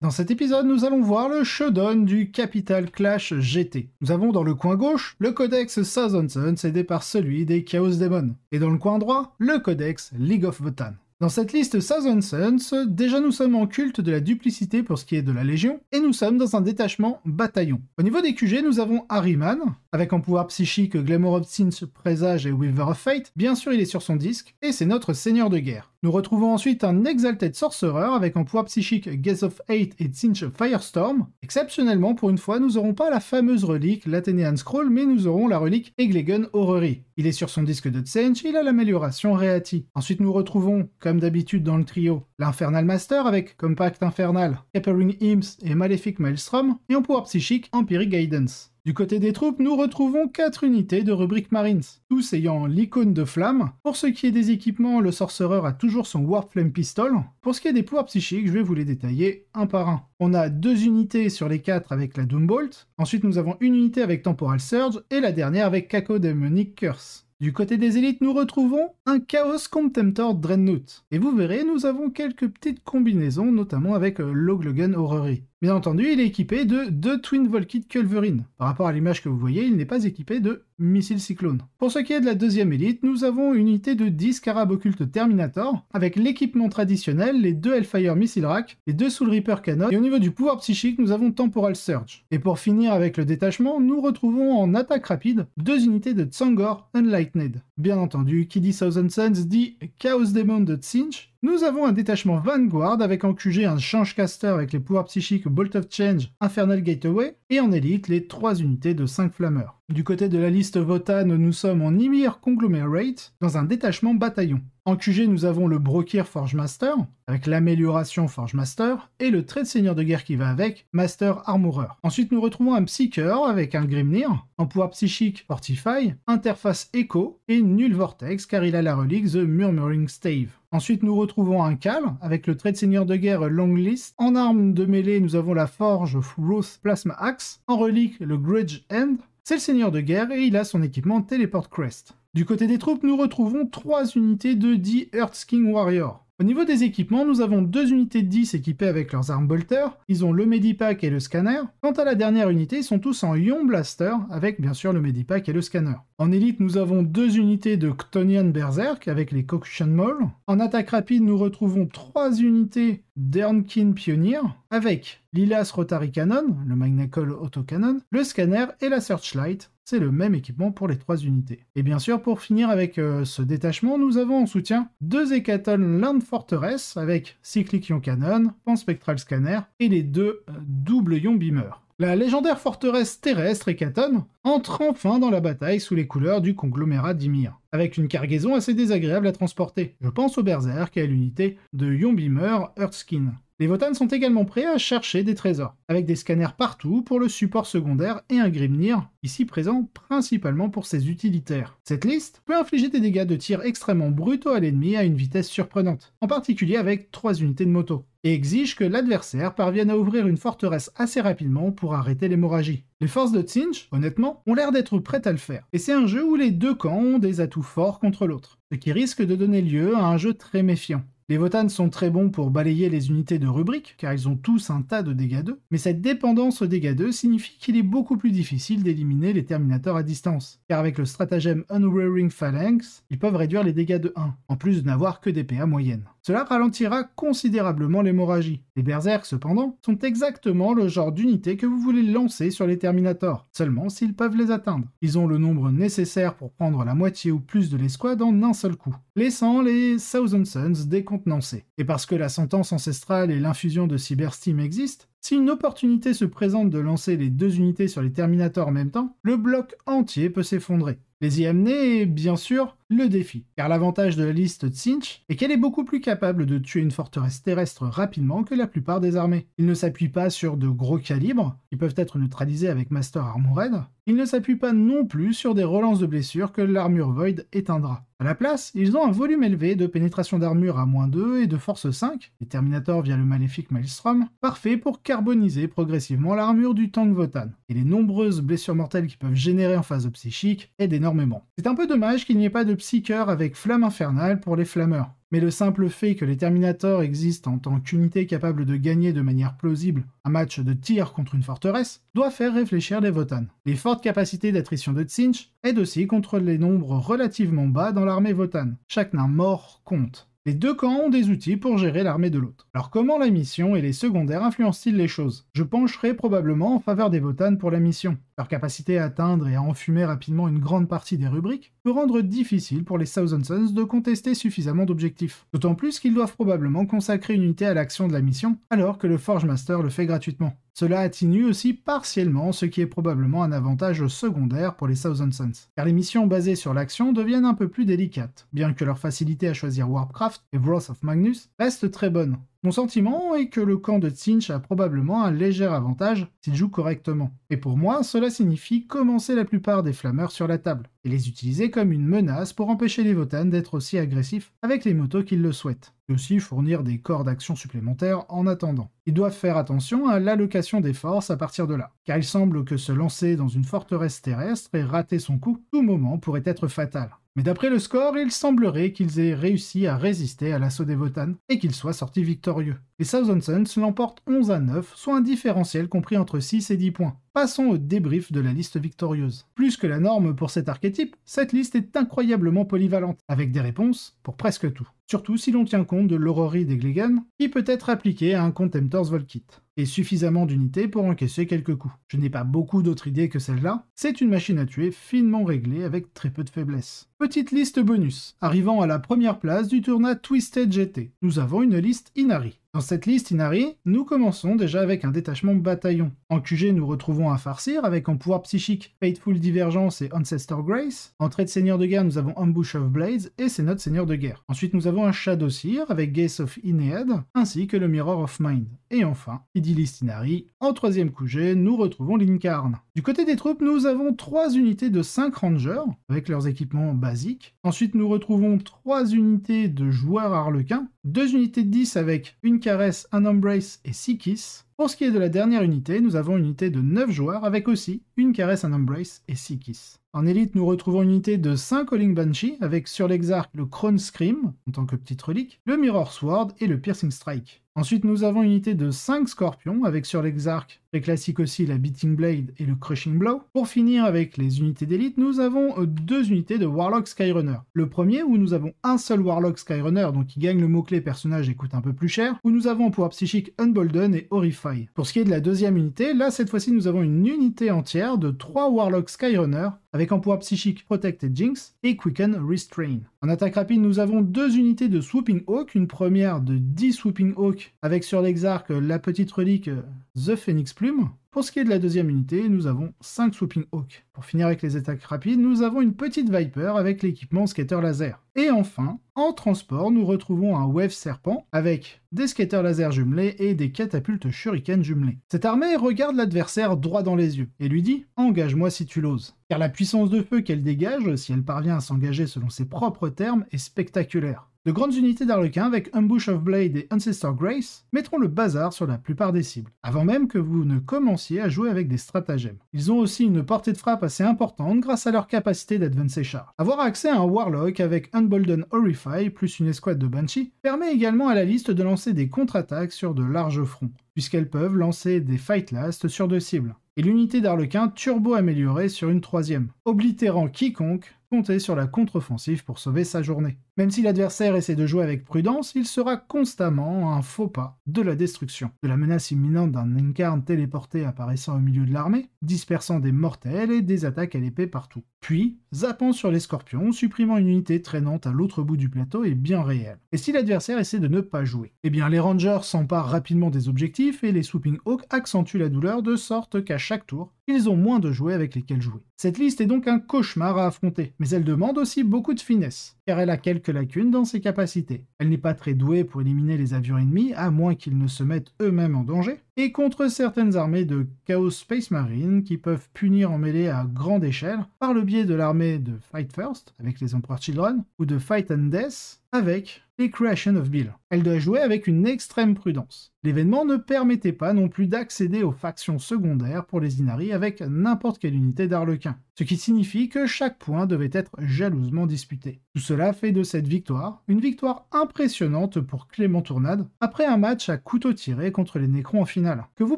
Dans cet épisode, nous allons voir le showdown du Capital Clash GT. Nous avons dans le coin gauche le codex Thousand Suns aidé par celui des Chaos Demons. Et dans le coin droit, le codex League of Votann. Dans cette liste Thousand Suns, déjà nous sommes en culte de la duplicité pour ce qui est de la Légion, et nous sommes dans un détachement bataillon. Au niveau des QG, nous avons Ahriman, avec en pouvoir psychique Glamour of Tzeentch, Présage et Weaver of Fate, bien sûr il est sur son disque, et c'est notre seigneur de guerre. Nous retrouvons ensuite un Exalted Sorcerer avec en pouvoir psychique Gaze of Hate et Tzeentch Firestorm. Exceptionnellement, pour une fois, nous n'aurons pas la fameuse relique, l'Athenean Scroll, mais nous aurons la relique Eglegen Orrery. Il est sur son disque de Tzeentch, il a l'amélioration Reati. Ensuite nous retrouvons, comme d'habitude dans le trio, l'Infernal Master avec Compact Infernal, Capering Imps et Malefic Maelstrom, et en pouvoir psychique Empiric Guidance. Du côté des troupes, nous retrouvons 4 unités de rubrique Marines, tous ayant l'icône de flamme. Pour ce qui est des équipements, le Sorcerer a toujours son Warp Flame Pistol. Pour ce qui est des pouvoirs psychiques, je vais vous les détailler un par un. On a 2 unités sur les 4 avec la Doombolt, ensuite nous avons une unité avec Temporal Surge, et la dernière avec Cacodemonic Curse. Du côté des élites, nous retrouvons un Chaos Contemptor Dreadnought. Et vous verrez, nous avons quelques petites combinaisons, notamment avec l'Oglogen Orrery. Bien entendu, il est équipé de 2 Twin Volkite Culverin. Par rapport à l'image que vous voyez, il n'est pas équipé de missile cyclone. Pour ce qui est de la deuxième élite, nous avons une unité de 10 Scarab Occulte Terminator, avec l'équipement traditionnel, les 2 Hellfire Missile Rack, les 2 Soul Reaper Cannon, et au niveau du pouvoir psychique, nous avons Temporal Surge. Et pour finir avec le détachement, nous retrouvons en attaque rapide 2 unités de Tsangor Unlightened. Bien entendu, qui dit Thousand Suns dit Chaos Demon de Tzeentch. Nous avons un détachement Vanguard avec en QG un Changecaster avec les pouvoirs psychiques Bolt of Change, Infernal Gateway, et en élite les 3 unités de 5 flammeurs. Du côté de la liste Votann, nous sommes en Ymir Conglomerate dans un détachement bataillon. En QG, nous avons le Brokir Forge Master, avec l'amélioration Forge Master, et le trait de seigneur de guerre qui va avec, Master Armorer. Ensuite, nous retrouvons un Psyker avec un Grimnir, en pouvoir psychique Fortify, interface Echo, et Null Vortex, car il a la relique The Murmuring Stave. Ensuite, nous retrouvons un Cal, avec le trait de seigneur de guerre Longlist. En arme de mêlée, nous avons la Forge Wrath Plasma Axe. En relique, le Grudge End. C'est le seigneur de guerre et il a son équipement Teleport Crest. Du côté des troupes, nous retrouvons 3 unités de 10 Earthsking Warrior. Au niveau des équipements, nous avons 2 unités de 10 équipées avec leurs armes bolters, ils ont le Medipack et le scanner. Quant à la dernière unité, ils sont tous en Ion Blaster, avec bien sûr le Medipack et le scanner. En élite, nous avons 2 unités de Chtonian Berserk avec les Concussion Maul. En attaque rapide, nous retrouvons 3 unités d'Ernkin Pioneer, avec l'Ilas Rotary Cannon, le Magnacol Autocannon, le scanner et la Searchlight. C'est le même équipement pour les 3 unités. Et bien sûr, pour finir avec ce détachement, nous avons en soutien 2 Hécaton Land Fortress avec Cyclic Ion Cannon, Panspectral Scanner et les 2 double Ion Beamer. La légendaire forteresse terrestre Hécaton entre enfin dans la bataille sous les couleurs du conglomérat d'Ymir, avec une cargaison assez désagréable à transporter. Je pense au Berserk et à l'unité de Ion Beamer Earthskin. Les Votann sont également prêts à chercher des trésors, avec des scanners partout pour le support secondaire et un Grimnir, ici présent principalement pour ses utilitaires. Cette liste peut infliger des dégâts de tir extrêmement brutaux à l'ennemi à une vitesse surprenante, en particulier avec 3 unités de moto, et exige que l'adversaire parvienne à ouvrir une forteresse assez rapidement pour arrêter l'hémorragie. Les forces de Tzeentch, honnêtement, ont l'air d'être prêtes à le faire, et c'est un jeu où les deux camps ont des atouts forts contre l'autre, ce qui risque de donner lieu à un jeu très méfiant. Les Votann sont très bons pour balayer les unités de rubrique, car ils ont tous un tas de dégâts 2, mais cette dépendance aux dégâts 2 signifie qu'il est beaucoup plus difficile d'éliminer les Terminators à distance, car avec le stratagème Unwearing Phalanx, ils peuvent réduire les dégâts de 1, en plus de n'avoir que des PA moyennes. Cela ralentira considérablement l'hémorragie. Les Berserk, cependant, sont exactement le genre d'unité que vous voulez lancer sur les Terminators, seulement s'ils peuvent les atteindre. Ils ont le nombre nécessaire pour prendre la moitié ou plus de l'escouade en un seul coup, laissant les Thousand Suns décontenancés. Et parce que la sentence ancestrale et l'infusion de Cybersteam existent, si une opportunité se présente de lancer les 2 unités sur les Terminators en même temps, le bloc entier peut s'effondrer. Les y amener est bien sûr le défi, car l'avantage de la liste Tzeentch est qu'elle est beaucoup plus capable de tuer une forteresse terrestre rapidement que la plupart des armées. Il ne s'appuie pas sur de gros calibres, qui peuvent être neutralisés avec Master Armored, il ne s'appuie pas non plus sur des relances de blessures que l'armure Void éteindra. À la place, ils ont un volume élevé de pénétration d'armure à -2 et de force 5, les Terminators via le Malefic Maelstrom, parfait pour carboniser progressivement l'armure du tank Votann. Et les nombreuses blessures mortelles qu'ils peuvent générer en phase psychique aident énormément énormément. C'est un peu dommage qu'il n'y ait pas de Psyker avec Flamme Infernale pour les Flammeurs. Mais le simple fait que les Terminators existent en tant qu'unité capable de gagner de manière plausible un match de tir contre une forteresse doit faire réfléchir les Votann. Les fortes capacités d'attrition de Tzeentch aident aussi contre les nombres relativement bas dans l'armée Votann. Chaque nain mort compte. Les deux camps ont des outils pour gérer l'armée de l'autre. Alors comment la mission et les secondaires influencent-ils les choses? Je pencherai probablement en faveur des Votann pour la mission. Leur capacité à atteindre et à enfumer rapidement une grande partie des rubriques peut rendre difficile pour les Thousand Sons de contester suffisamment d'objectifs. D'autant plus qu'ils doivent probablement consacrer une unité à l'action de la mission, alors que le Forge Master le fait gratuitement. Cela atténue aussi partiellement ce qui est probablement un avantage secondaire pour les Thousand Sons, car les missions basées sur l'action deviennent un peu plus délicates, bien que leur facilité à choisir Warpcraft et Wrath of Magnus reste très bonne. Mon sentiment est que le camp de Tzeentch a probablement un léger avantage s'il joue correctement. Et pour moi, cela signifie commencer la plupart des flammeurs sur la table, et les utiliser comme une menace pour empêcher les Votann d'être aussi agressifs avec les motos qu'ils le souhaitent, et aussi fournir des corps d'action supplémentaires en attendant. Ils doivent faire attention à l'allocation des forces à partir de là, car il semble que se lancer dans une forteresse terrestre et rater son coup, tout moment pourrait être fatal. Mais d'après le score, il semblerait qu'ils aient réussi à résister à l'assaut des Votann et qu'ils soient sortis victorieux. Les Thousand Sons l'emportent 11-9, soit un différentiel compris entre 6 et 10 points. Passons au débrief de la liste victorieuse. Plus que la norme pour cet archétype, cette liste est incroyablement polyvalente, avec des réponses pour presque tout. Surtout si l'on tient compte de l'Orrery des Glegan, qui peut être appliquée à un Contemptor's Volkit, et suffisamment d'unités pour encaisser quelques coups. Je n'ai pas beaucoup d'autres idées que celle-là, c'est une machine à tuer finement réglée avec très peu de faiblesse. Petite liste bonus. Arrivant à la première place du tournoi Twisted GT, nous avons une liste Inari. Dans cette liste Inari, nous commençons déjà avec un détachement bataillon. En QG, nous retrouvons un Farseer avec en pouvoir psychique Fateful Divergence et Ancestor Grace. En trait de seigneur de guerre, nous avons Ambush of Blades et c'est notre seigneur de guerre. Ensuite, nous avons un Shadowseer avec Gaze of Inead ainsi que le Mirror of Mind. Et enfin, qui dit liste Inari, en troisième QG, nous retrouvons l'Incarne. Du côté des troupes, nous avons 3 unités de 5 Rangers avec leurs équipements basiques. Ensuite, nous retrouvons 3 unités de joueurs Harlequins, 2 unités de 10 avec une caresse, un embrace et 6 kiss. Pour ce qui est de la dernière unité, nous avons une unité de 9 joueurs avec aussi une caresse, un embrace et 6 kiss. En élite, nous retrouvons une unité de 5 Calling Banshee avec sur l'exarque le Crown Scream en tant que petite relique, le Mirror Sword et le Piercing Strike. Ensuite, nous avons une unité de 5 Scorpions avec sur l'exarque, très classique aussi, la Beating Blade et le Crushing Blow. Pour finir avec les unités d'élite, nous avons 2 unités de Warlock Skyrunner. Le premier où nous avons un seul Warlock Skyrunner, donc qui gagne le mot-clé personnage et coûte un peu plus cher, où nous avons en pouvoir psychique Unbolden et Horrify. Pour ce qui est de la deuxième unité, là cette fois-ci nous avons une unité entière de 3 Warlock Skyrunner avec en pouvoir psychique Protected Jinx et Quicken Restrain. En attaque rapide, nous avons 2 unités de Swooping Hawk, une première de 10 Swooping Hawk avec sur l'exarque la petite relique The Phoenix Plume. Pour ce qui est de la deuxième unité, nous avons 5 Swooping Hawk. Pour finir avec les attaques rapides, nous avons une petite Viper avec l'équipement Scatter Laser. Et enfin, en transport, nous retrouvons un Wave Serpent avec des Scatter Laser jumelés et des catapultes Shuriken jumelées. Cette armée regarde l'adversaire droit dans les yeux et lui dit « Engage-moi si tu l'oses ». Car la puissance de feu qu'elle dégage, si elle parvient à s'engager selon ses propres termes, est spectaculaire. De grandes unités d'Arlequin avec Ambush of Blade et Ancestor Grace mettront le bazar sur la plupart des cibles, avant même que vous ne commenciez à jouer avec des stratagèmes. Ils ont aussi une portée de frappe assez importante grâce à leur capacité d'Advanced Char. Avoir accès à un Warlock avec Unbolden Horrify plus une escouade de Banshee permet également à la liste de lancer des contre-attaques sur de larges fronts, puisqu'elles peuvent lancer des Fight Last sur 2 cibles. Et l'unité d'Arlequin turbo améliorée sur une 3e, oblitérant quiconque compter sur la contre-offensive pour sauver sa journée. Même si l'adversaire essaie de jouer avec prudence, il sera constamment un faux pas de la destruction, de la menace imminente d'un Incarne téléporté apparaissant au milieu de l'armée, dispersant des mortels et des attaques à l'épée partout. Puis, zappant sur les scorpions, supprimant une unité traînante à l'autre bout du plateau est bien réel. Et si l'adversaire essaie de ne pas jouer? Eh bien les rangers s'emparent rapidement des objectifs et les Swooping Hawk accentuent la douleur de sorte qu'à chaque tour, ils ont moins de jouets avec lesquels jouer. Cette liste est donc un cauchemar à affronter, mais elle demande aussi beaucoup de finesse, car elle a quelques lacunes dans ses capacités. Elle n'est pas très douée pour éliminer les avions ennemis, à moins qu'ils ne se mettent eux-mêmes en danger, et contre certaines armées de Chaos Space Marine qui peuvent punir en mêlée à grande échelle par le biais de l'armée de Fight First, avec les Emperor Children, ou de Fight and Death, avec les Creation of Bill. Elle doit jouer avec une extrême prudence. L'événement ne permettait pas non plus d'accéder aux factions secondaires pour les Inari avec n'importe quelle unité d'Arlequin, ce qui signifie que chaque point devait être jalousement disputé. Tout cela fait de cette victoire une victoire impressionnante pour Clément Tournade, après un match à couteau tiré contre les Nécrons en finale, que vous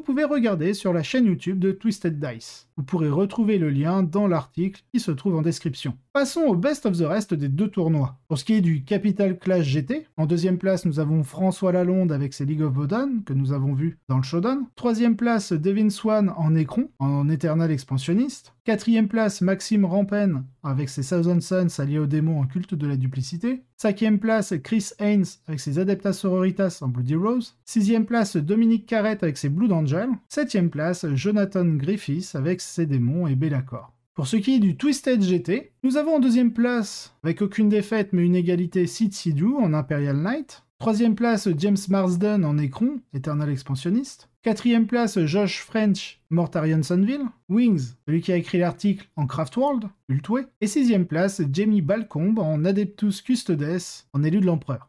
pouvez regarder sur la chaîne YouTube de Twisted Dice. Vous pourrez retrouver le lien dans l'article qui se trouve en description. Passons au best of the rest des deux tournois. Pour ce qui est du Capital Clash GT, en deuxième place nous avons François Lalonde avec ses League of Woden, que nous avons vu dans le Shodan. Troisième place, Devin Swan en Nécron, en éternel expansionniste. Quatrième place, Maxime Rampen avec ses Thousand Sons alliés aux démons en culte de la duplicité. Cinquième place, Chris Haynes avec ses Adeptas Sororitas en Bloody Rose. Sixième place, Dominique Carrette avec ses Blood Angel. Septième place, Jonathan Griffiths avec ses démons et Bellacore. Pour ce qui est du Twisted GT, nous avons en deuxième place, avec aucune défaite mais une égalité, Sid Sidhu en Imperial Knight. Troisième place, James Marsden en Nécron, éternel expansionniste. Quatrième place, Josh French, Mortarion Sunville. Wings, celui qui a écrit l'article en Craftworld, Ultway. Et sixième place, Jamie Balcombe en Adeptus Custodes, en élu de l'Empereur.